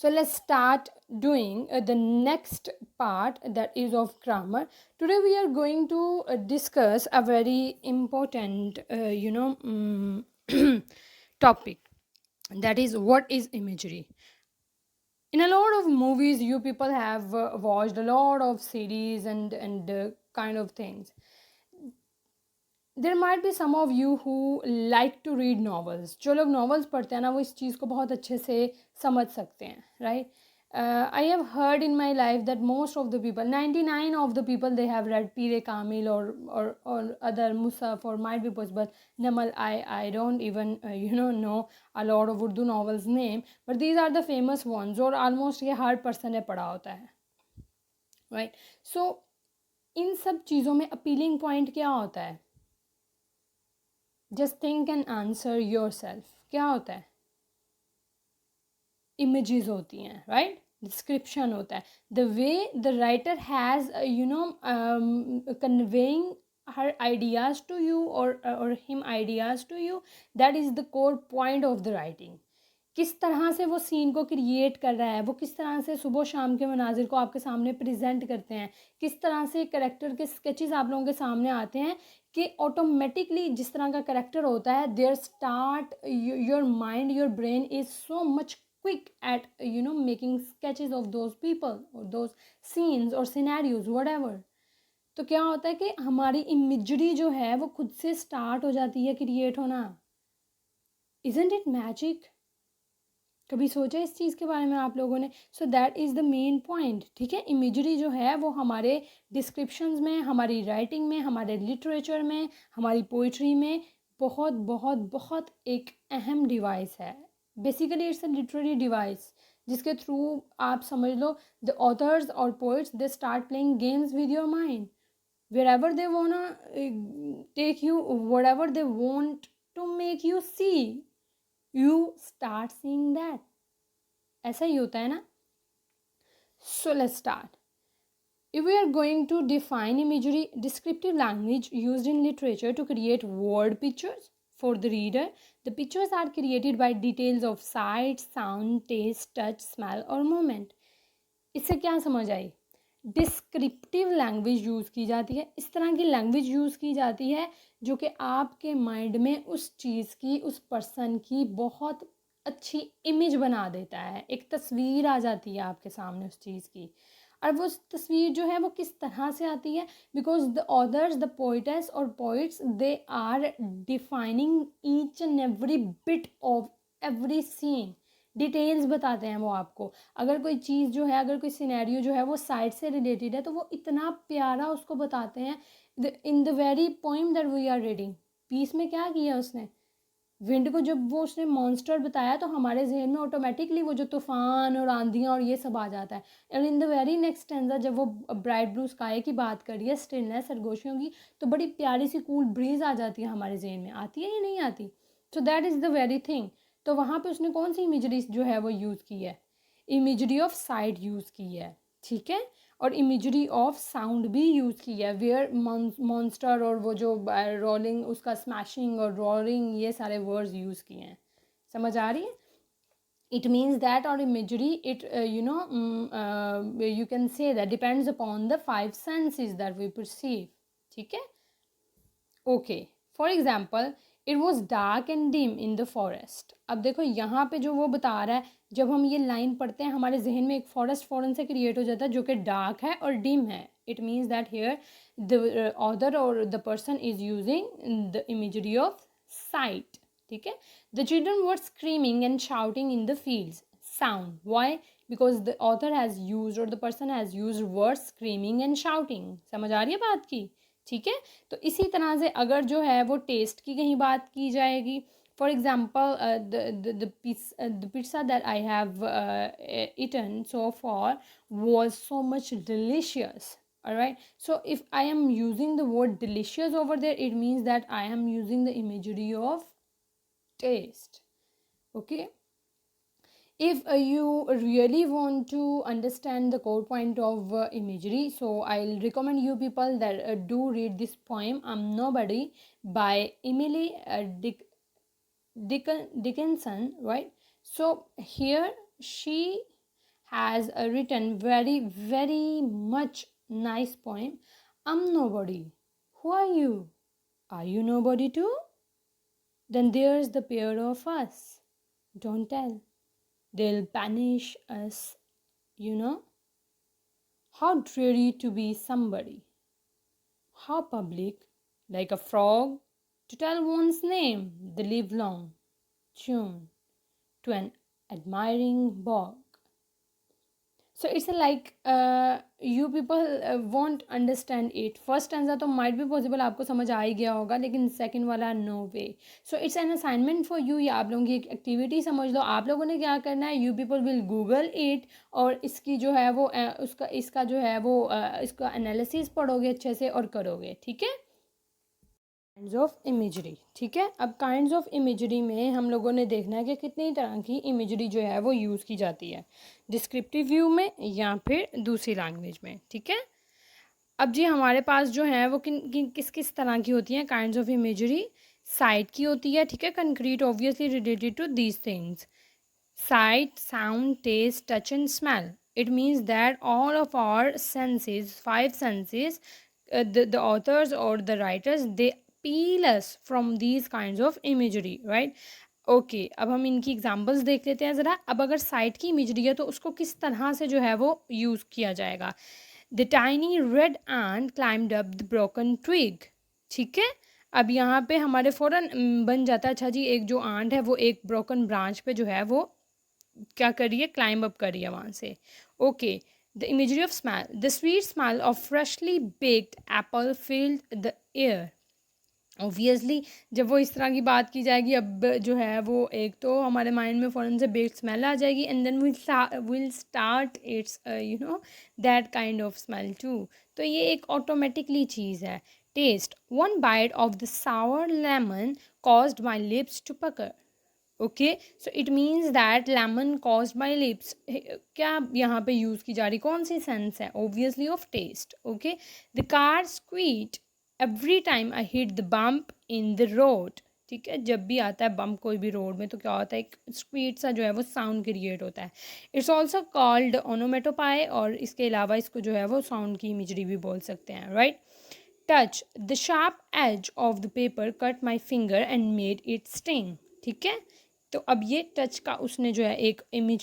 So let's start doing the next part, that is of grammar. Today we are going to discuss a very important, topic, that is what is imagery. In a lot of movies, you people have watched a lot of series and kind of things. There might be some of you who like to read novels. जो लोग novels पढ़ते हैं ना, वो इस चीज़ को बहुत अच्छे से समझ सकते हैं, right. I have heard in my life that most of the people, 99 of the people, they have read Peere Kamil और अदर मुसफ और might be possible Namal. I don't even know a lot of Urdu novels name, but these are the famous ones, और almost ये हर person ने पढ़ा होता है, right. सो इन सब चीज़ों में अपीलिंग पॉइंट क्या होता है? Just think and answer your self. क्या होता है? इमेजेस होती हैं, राइट. डिस्क्रिप्शन होता है. The way the writer has conveying her ideas to you और him ideas to you, that is the core point of the writing. किस तरह से वो सीन को क्रिएट कर रहा है, वो किस तरह से सुबह शाम के मनाजिर को आपके सामने प्रेजेंट करते हैं, किस तरह से करेक्टर के स्केचेस आप लोगों के सामने आते हैं, कि ऑटोमेटिकली जिस तरह का करेक्टर होता है, their start your mind, your brain is so much quick eight making sketches of those people और दोज सीन्स और सिनेरियोज व्हाटएवर. तो क्या होता है कि हमारी इमेजरी जो है वो खुद से स्टार्ट हो जाती है क्रिएट होना. Isn't it magic? कभी सोचा इस चीज़ के बारे में आप लोगों ने? So that is the main point, ठीक है. इमेजरी जो है वो हमारे डिस्क्रिप्शंस में, हमारी राइटिंग में, हमारे लिटरेचर में, हमारी पोइट्री में बहुत बहुत बहुत एक अहम डिवाइस है. Basically it's a literary device, जिसके थ्रू आप समझ लो द ऑथर्स और poets, they start playing games with your mind. wherever they wanna take you, whatever they want to make you see, you start seeing that. ऐसा ही होता है ना. So let's start. If we are going to define imagery, descriptive language used in literature to create word pictures for the reader. The pictures are created by details of sight, sound, taste, touch, smell और movement. इससे क्या समझ आई? Descriptive language use की जाती है. इस तरह की लैंग्वेज यूज़ की जाती है जो कि आपके माइंड में उस चीज़ की, उस पर्सन की बहुत अच्छी इमेज बना देता है. एक तस्वीर आ जाती है आपके सामने उस चीज़ की. और वो तस्वीर जो है वो किस तरह से आती है? Because the authors, the poetess और poets, they are defining each and every bit of every scene. Details बताते हैं वो आपको. अगर कोई चीज़ जो है, अगर कोई सिनेरियो जो है वो साइड से रिलेटेड है, तो वो इतना प्यारा उसको बताते हैं. In the very poem that we are reading, piece में क्या किया उसने? विंड को जब वो उसने मॉन्स्टर बताया, तो हमारे जहन में ऑटोमेटिकली वो जो तूफान और आंधियाँ और ये सब आ जाता है. And in the very next stanza, जब वो ब्राइट ब्लू स्काई की बात कर रही है, स्टिलनेस, सरगोशियों की, तो बड़ी प्यारी सी कूल ब्रीज आ जाती है हमारे जहन में. आती है या नहीं आती? So that is the very thing. तो वहाँ पे उसने कौन सी इमेजरी जो है वो यूज़ की है? इमेजरी ऑफ साइट यूज़ की है, ठीक है. और इमेजरी ऑफ साउंड भी यूज़ की है, वेयर मॉन्स्टर और वो जो रोलिंग, उसका स्मैशिंग और रोरिंग, ये सारे वर्ड्स यूज़ किए हैं. समझ आ रही है? it means that our imagery, it you can say that depends upon the five senses that we perceive. ठीक है. Okay. For example, it was dark and dim in the forest. अब देखो यहाँ पे जो वो बता रहा है, जब हम ये लाइन पढ़ते हैं, हमारे जहन में एक फॉरेस्ट फ़ौरन से क्रिएट हो जाता है जो कि डार्क है और डिम है. It means that here the author और the person is using the imagery of sight. ठीक है. The children were screaming and shouting in the fields. Sound. Why? Because the author has use और the person has use word screaming and shouting. समझ आ रही है बात की? ठीक है. तो इसी तरह से अगर जो है वो टेस्ट की कहीं बात की जाएगी, for example the pizza that I have eaten so for was so much delicious. All right, so if I am using the word delicious over there, it means that I am using the imagery of taste. Okay. If you really want to understand the core point of imagery, so I'll recommend you people that do read this poem, I'm Nobody, by Emily Dickinson, right? So here she has written very much nice poem. I'm nobody. Who are you? Are you nobody too? Then there's the pair of us. Don't tell. They'll banish us, you know. How dreary to be somebody. How public, like a frog, to tell one's name the livelong tune to an admiring bog. So it's like you people won't understand it. First stanza तो might be possible आपको समझ आ ही गया होगा, लेकिन second वाला no way. So it's an assignment for you. ये आप लोगों की एक activity समझ लो. आप लोगों ने क्या करना है, you people will Google it और इसकी जो है वो उसका इसका जो है वो इसका analysis पढ़ोगे अच्छे से और करोगे. ठीक है. Kinds of imagery. ठीक है. अब काइंड्स ऑफ इमेजरी में हम लोगों ने देखना है कि कितनी तरह की इमेजरी जो है वो यूज़ की जाती है, डिस्क्रिप्टिव व्यू में या फिर दूसरी लैंग्वेज में. ठीक है. अब जी हमारे पास जो है वो किस किस तरह की होती हैं काइंड्स ऑफ इमेजरी. साइट की होती है. ठीक है. Concrete obviously related to these things. Sight, sound, taste, touch and smell. It means that all of our senses, five senses, the authors or the writers, they appeal us from these kinds of imagery, right? Okay अब हम इनकी examples देख लेते हैं ज़रा. अब अगर site की इमेजरी है तो उसको किस तरह से जो है वो यूज़ किया जाएगा. The tiny red ant climbed up the broken twig. ठीक है. अब यहाँ पे हमारे फ़ौरन बन जाता है, अच्छा जी एक जो आंट है वो एक ब्रोकन ब्रांच पे जो है वो क्या करिए, क्लाइंब अप करिए वहाँ से. Okay. The imagery of smell. The sweet smell of freshly baked Apple filled the air. Obviously जब वो इस तरह की बात की जाएगी अब जो है वो एक तो हमारे माइंड में फ़ौरन से बेक्ड स्मेल आ जाएगी and then will start it's that kind of smell too. तो ये एक ऑटोमेटिकली चीज़ है. Taste. One bite of the sour lemon caused my lips to pucker. Okay. So it means that lemon caused my lips क्या यहाँ पे use की जा रही, कौन सी सेंस है, obviously of taste. Okay. The car squeaks every time I hit the bump in the road. ठीक है. जब भी आता है बम्प कोई भी रोड में तो क्या होता है, एक स्क्वीट सा जो है वो साउंड क्रिएट होता है. इट्स ऑल्सो कॉल्ड ओनोमेटोपाई और इसके अलावा इसको जो है वो साउंड की इमेजरी भी बोल सकते हैं. Right. Touch. The sharp edge of the paper cut my finger and made it sting. ठीक है. तो अब ये टच का उसने जो है एक इमेज